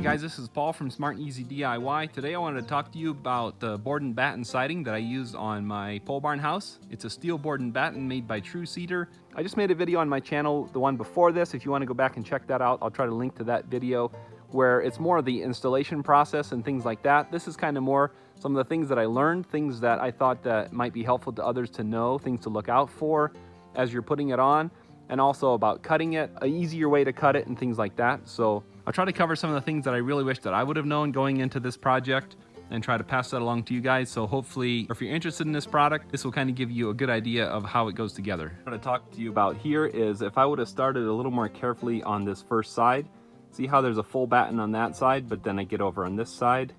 guys, this is Paul from Smart and Easy DIY. Today I wanted to talk to you about the board and batten siding that I use on my pole barn house. It's a steel board and batten made by True Cedar. I just made a video on my channel, the one before this. If you want to go back and check that out, I'll try to link to that video where it's more of the installation process and things like that. This is kind of more some of the things that I learned, things that I thought that might be helpful to others to know, things to look out for as you're putting it on, and also about cutting it, an easier way to cut it and things like that. So I'll try to cover some of the things that I really wish that I would have known going into this project and try to pass that along to you guys. So hopefully, if you're interested in this product, this will kind of give you a good idea of how it goes together. What I want to talk to you about here is if I would have started a little more carefully on this first side. See how there's a full batten on that side, but then I get over on this side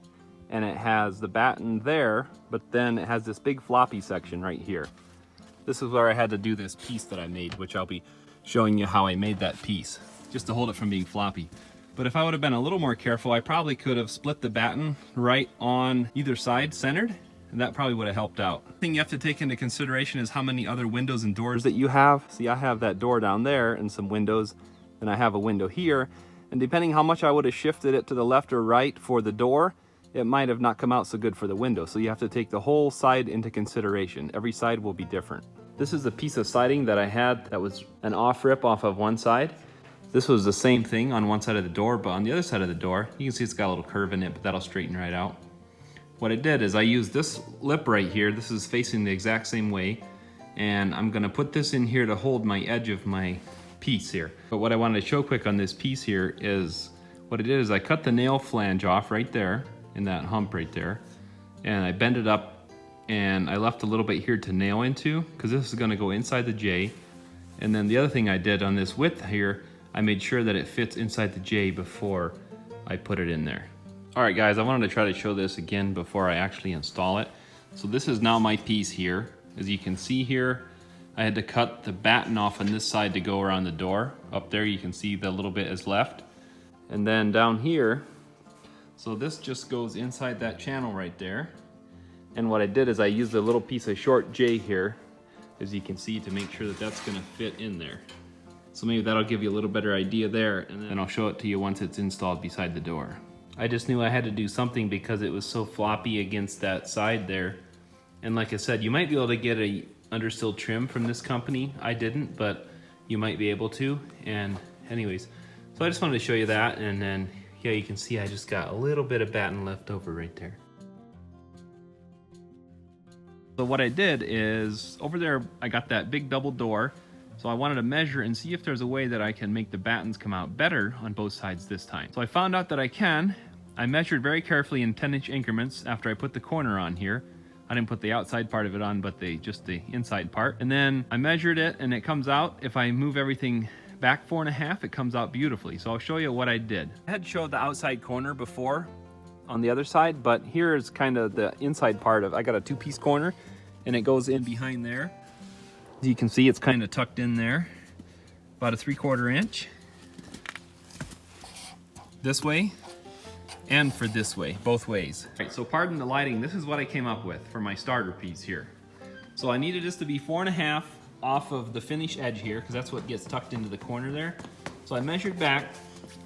and it has the batten there, but then it has this big floppy section right here. This is where I had to do this piece that I made, which I'll be showing you how I made that piece, just to hold it from being floppy. But if I would have been a little more careful, I probably could have split the batten right on either side centered, and that probably would have helped out. The thing you have to take into consideration is how many other windows and doors that you have. See, I have that door down there and some windows, and I have a window here. And depending how much I would have shifted it to the left or right for the door, it might have not come out so good for the window. So you have to take the whole side into consideration. Every side will be different. This is a piece of siding that I had that was an off rip off of one side. This was the same thing on one side of the door, but on the other side of the door, you can see it's got a little curve in it, but that'll straighten right out. What I did is I used this lip right here. This is facing the exact same way. And I'm gonna put this in here to hold my edge of my piece here. But what I wanted to show quick on this piece here is what I did is I cut the nail flange off right there in that hump right there, and I bent it up and I left a little bit here to nail into because this is going to go inside the J. And then the other thing I did on this width here, I made sure that it fits inside the J before I put it in there. All right guys, I wanted to try to show this again before I actually install it. So this is now my piece here. As you can see here, I had to cut the batten off on this side to go around the door. Up there you can see the little bit is left. And then down here, so this just goes inside that channel right there. And what I did is I used a little piece of short J here, as you can see, to make sure that that's gonna fit in there. So maybe that'll give you a little better idea there, and then I'll show it to you once it's installed beside the door. I just knew I had to do something because it was so floppy against that side there. And like I said, you might be able to get a understill trim from this company. I didn't, but you might be able to. And anyways, so I just wanted to show you that, and then yeah, you can see I just got a little bit of batten left over right there. So what I did is over there I got that big double door, so I wanted to measure and see if there's a way that I can make the battens come out better on both sides this time. So I found out that I can. I measured very carefully in 10-inch increments after I put the corner on here. I didn't put the outside part of it on, but just the inside part. And then I measured it and it comes out, if I move everything back 4.5, it comes out beautifully. So I'll show you what I did. I had showed the outside corner before on the other side, but here is kind of the inside part of, I got a 2-piece corner and it goes in behind there. As you can see, it's kind of tucked in there, about a 3/4 inch. This way, and for this way, both ways. All right, so pardon the lighting, this is what I came up with for my starter piece here. So I needed this to be 4.5 off of the finish edge here, because that's what gets tucked into the corner there. So I measured back,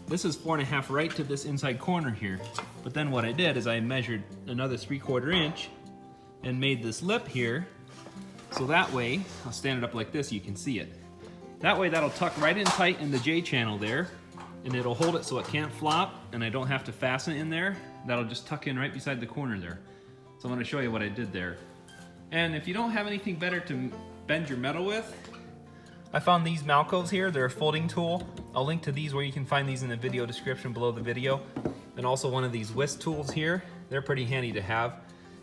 this is 4.5 right to this inside corner here. But then what I did is I measured another 3/4 inch and made this lip here. So that way, I'll stand it up like this, you can see it. That way that'll tuck right in tight in the J channel there, and it'll hold it so it can't flop, and I don't have to fasten it in there. That'll just tuck in right beside the corner there. So I'm gonna show you what I did there. And if you don't have anything better to bend your metal with, I found these Malcos here. They're a folding tool. I'll link to these where you can find these in the video description below the video. And also one of these whisk tools here. They're pretty handy to have.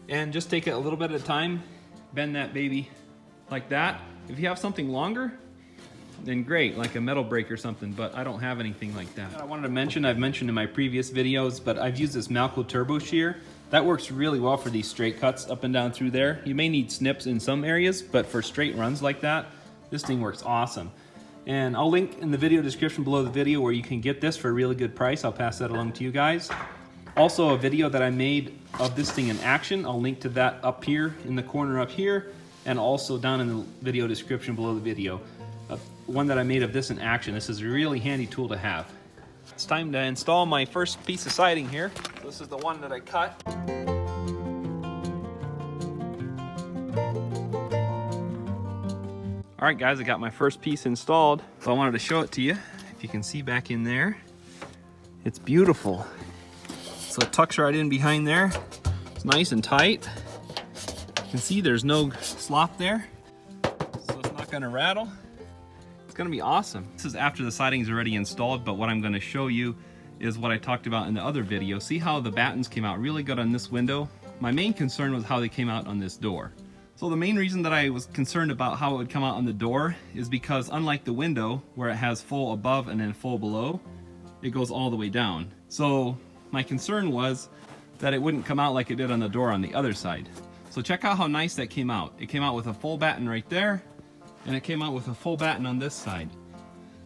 And just take it a little bit at a time, bend that baby like that. If you have something longer, then great, like a metal brake or something, but I don't have anything like that. I wanted to mention, I've mentioned in my previous videos, but I've used this Malco Turbo Shear. That works really well for these straight cuts up and down through there. You may need snips in some areas, but for straight runs like that, this thing works awesome. And I'll link in the video description below the video where you can get this for a really good price. I'll pass that along to you guys. Also a video that I made of this thing in action, I'll link to that up here in the corner up here, and also down in the video description below the video. One that I made of this in action. This is a really handy tool to have. It's time to install my first piece of siding here. This is the one that I cut. All right guys, I got my first piece installed. So I wanted to show it to you. If you can see back in there, it's beautiful. So it tucks right in behind there. It's nice and tight. You can see there's no slop there. So it's not gonna rattle. It's gonna be awesome. This is after the siding is already installed, but what I'm gonna show you is what I talked about in the other video. See how the battens came out really good on this window? My main concern was how they came out on this door. So the main reason that I was concerned about how it would come out on the door is because unlike the window, where it has full above and then full below, it goes all the way down. So my concern was that it wouldn't come out like it did on the door on the other side. So check out how nice that came out. It came out with a full batten right there, and it came out with a full batten on this side.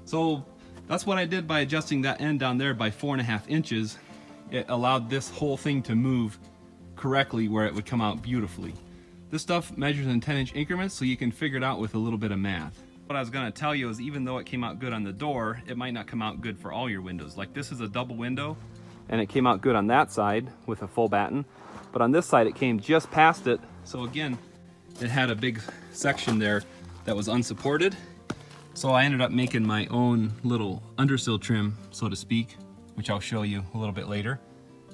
So that's what I did by adjusting that end down there by 4.5 inches. It allowed this whole thing to move correctly where it would come out beautifully. This stuff measures in 10-inch increments, so you can figure it out with a little bit of math. What I was gonna tell you is even though it came out good on the door, it might not come out good for all your windows. Like this is a double window, and it came out good on that side with a full batten, but on this side it came just past it. So again, it had a big section there that was unsupported. So I ended up making my own little undersill trim, so to speak, which I'll show you a little bit later,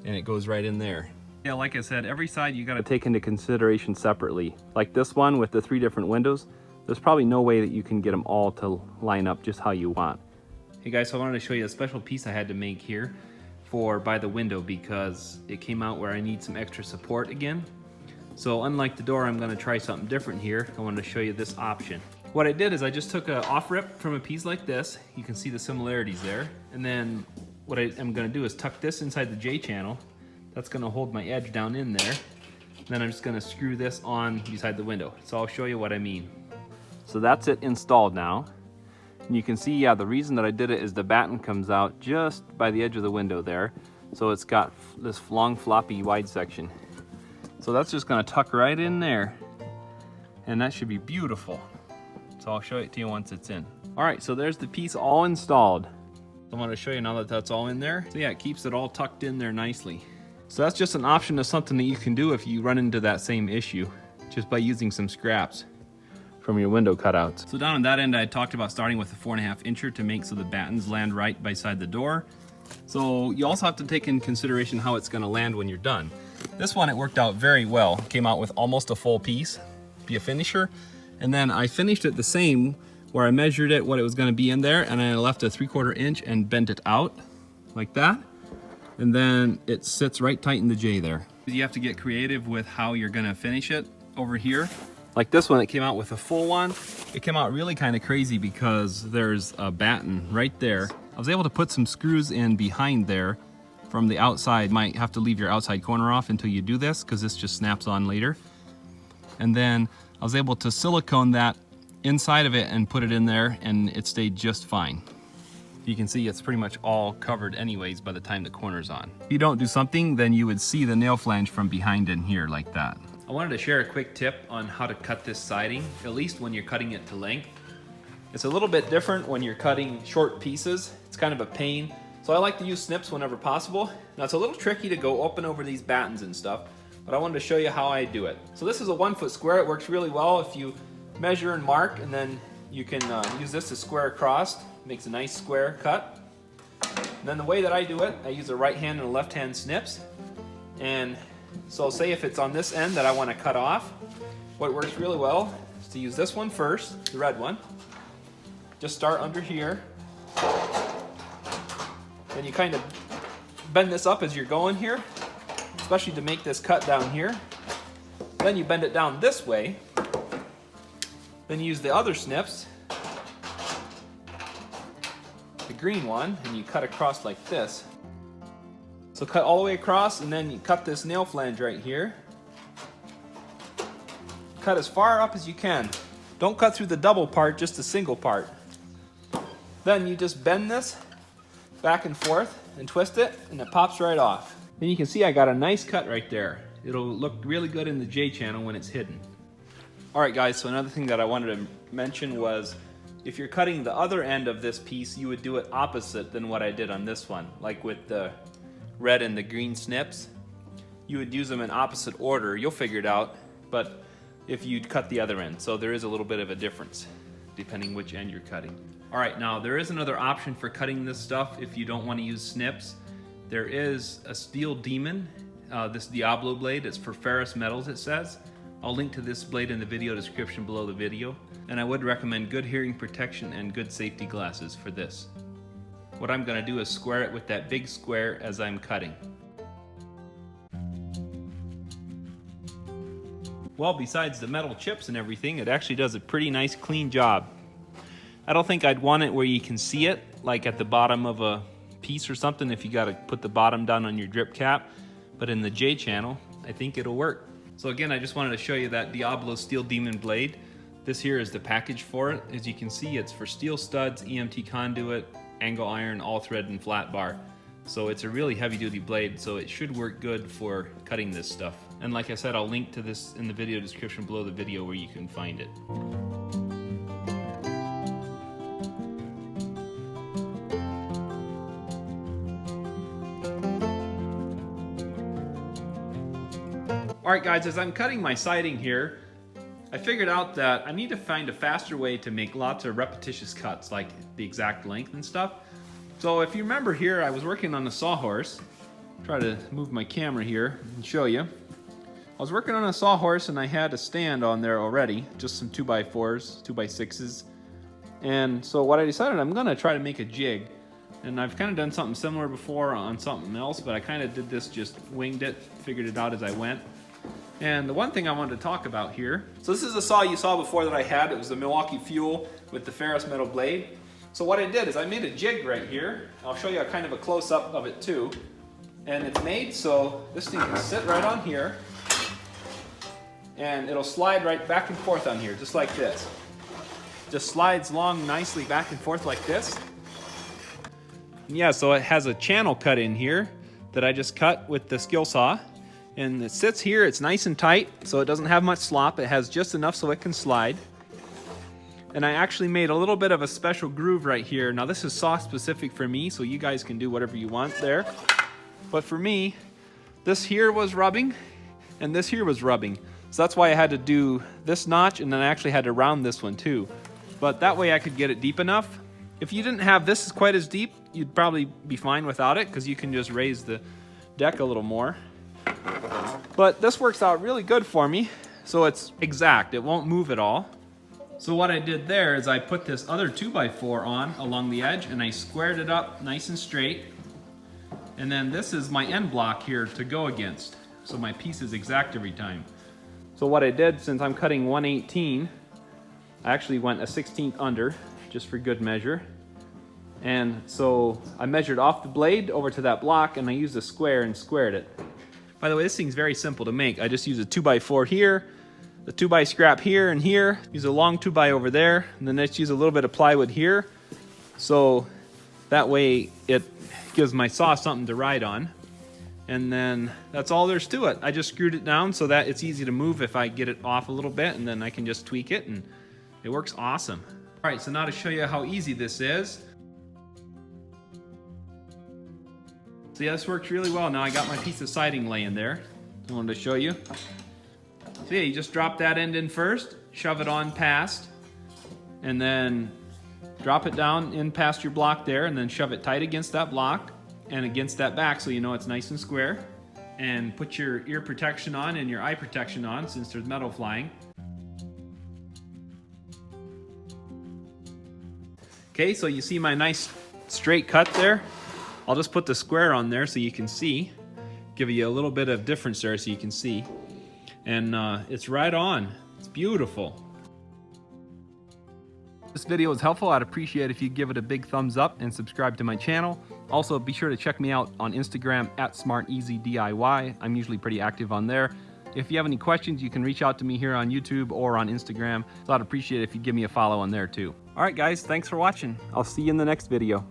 and it goes right in there. Yeah, like I said, every side you gotta take into consideration separately. Like this one with the 3 different windows, there's probably no way that you can get them all to line up just how you want. Hey guys, so I wanted to show you a special piece I had to make here for by the window because it came out where I need some extra support again. So unlike the door, I'm gonna try something different here. I wanted to show you this option. What I did is I just took an off rip from a piece like this. You can see the similarities there. And then what I am gonna do is tuck this inside the J channel. That's gonna hold my edge down in there. And then I'm just gonna screw this on beside the window. So I'll show you what I mean. So that's it installed now. And you can see, yeah, the reason that I did it is the batten comes out just by the edge of the window there. So it's got this long floppy wide section. So that's just gonna tuck right in there. And that should be beautiful. So I'll show it to you once it's in. All right, so there's the piece all installed. I want to show you now that that's all in there. So yeah, it keeps it all tucked in there nicely. So that's just an option of something that you can do if you run into that same issue, just by using some scraps from your window cutouts. So down on that end, I talked about starting with a 4.5 incher to make so the battens land right beside the door. So you also have to take in consideration how it's gonna land when you're done. This one, it worked out very well. Came out with almost a full piece, be a finisher. And then I finished it the same, where I measured it, what it was gonna be in there, and I left a 3/4 inch and bent it out like that. And then it sits right tight in the J there. You have to get creative with how you're gonna finish it over here. Like this one, it came out with a full one. It came out really kind of crazy because there's a batten right there. I was able to put some screws in behind there from the outside. Might have to leave your outside corner off until you do this because this just snaps on later. And then I was able to silicone that inside of it and put it in there, and it stayed just fine. You can see it's pretty much all covered anyways by the time the corner's on. If you don't do something, then you would see the nail flange from behind in here like that. I wanted to share a quick tip on how to cut this siding, at least when you're cutting it to length. It's a little bit different when you're cutting short pieces. It's kind of a pain. So I like to use snips whenever possible. Now it's a little tricky to go up and over these battens and stuff, but I wanted to show you how I do it. So this is a 1-foot square. It works really well if you measure and mark, and then you can use this to square across. It makes a nice square cut. And then the way that I do it, I use a right hand and a left hand snips. And so say if it's on this end that I want to cut off, what works really well is to use this one first, the red one. Just start under here. Then you kind of bend this up as you're going here, especially to make this cut down here. Then you bend it down this way. Then you use the other snips, the green one, and you cut across like this. So cut all the way across, and then you cut this nail flange right here. Cut as far up as you can. Don't cut through the double part, just the single part. Then you just bend this back and forth and twist it, and it pops right off. Then you can see I got a nice cut right there. It'll look really good in the J channel when it's hidden. All right guys, so another thing that I wanted to mention was, If you're cutting the other end of this piece, you would do it opposite than what I did on this one. Like with the red and the green snips, you would use them in opposite order. You'll figure it out, but if you cut the other end. So there is a little bit of a difference depending which end you're cutting. All right, now there is another option for cutting this stuff if you don't want to use snips. There is a steel demon, this Diablo blade. It's for ferrous metals, it says. I'll link to this blade in the video description below the video. And I would recommend good hearing protection and good safety glasses for this. What I'm gonna do is square it with that big square as I'm cutting. Well, besides the metal chips and everything, it actually does a pretty nice clean job. I don't think I'd want it where you can see it, like at the bottom of a piece or something if you gotta put the bottom down on your drip cap. But in the J channel, I think it'll work. So again, I just wanted to show you that Diablo Steel Demon blade. This here is the package for it. As you can see, it's for steel studs, EMT conduit, angle iron, all thread, and flat bar. So it's a really heavy duty blade, so it should work good for cutting this stuff. And like I said, I'll link to this in the video description below the video where you can find it. Alright guys, as I'm cutting my siding here, I figured out that I need to find a faster way to make lots of repetitious cuts, like the exact length and stuff. So if you remember here, I was working on a sawhorse. Try to move my camera here and show you. I was working on a sawhorse and I had a stand on there already, just some 2x4s, 2x6s. And so what I decided, I'm gonna try to make a jig. And I've kind of done something similar before on something else, but I kind of did this, just winged it, figured it out as I went. And the one thing I wanted to talk about here, so this is the saw you saw before that I had. It was the Milwaukee Fuel with the ferrous metal blade. So what I did is I made a jig right here. I'll show you a kind of a close-up of it too. And it's made so this thing can sit right on here and it'll slide right back and forth on here, just like this. Just slides along nicely back and forth like this. And yeah, so it has a channel cut in here that I just cut with the skill saw. And it sits here, it's nice and tight, so it doesn't have much slop. It has just enough so it can slide. And I actually made a little bit of a special groove right here. Now this is saw specific for me, so you guys can do whatever you want there. But for me, this here was rubbing, and this here was rubbing. So that's why I had to do this notch, and then I actually had to round this one too. But that way I could get it deep enough. If you didn't have this quite as deep, you'd probably be fine without it, because you can just raise the deck a little more. But this works out really good for me, so it's exact, it won't move at all. So what I did there is I put this other 2x4 on along the edge and I squared it up nice and straight. And then this is my end block here to go against, so my piece is exact every time. So what I did, since I'm cutting 1/18, I actually went a 1/16 under, just for good measure. And so I measured off the blade over to that block and I used a square and squared it. By the way, this thing's very simple to make. I just use a 2x4 here, the 2x scrap here and here, use a long 2x over there, and then let's use a little bit of plywood here. So that way it gives my saw something to ride on. And then that's all there's to it. I just screwed it down so that it's easy to move if I get it off a little bit, and then I can just tweak it and it works awesome. All right, so now to show you how easy this is. So yeah, this works really well. Now I got my piece of siding laying there. I wanted to show you. So yeah, you just drop that end in first, shove it on past, and then drop it down in past your block there, and then shove it tight against that block and against that back so you know it's nice and square. And put your ear protection on and your eye protection on since there's metal flying. Okay, so you see my nice straight cut there? I'll just put the square on there so you can see. Give you a little bit of difference there so you can see. And it's right on. It's beautiful. If this video was helpful, I'd appreciate if you give it a big thumbs up and subscribe to my channel. Also, be sure to check me out on Instagram at SmartEasyDIY. I'm usually pretty active on there. If you have any questions, you can reach out to me here on YouTube or on Instagram. So I'd appreciate it if you give me a follow on there too. All right, guys, thanks for watching. I'll see you in the next video.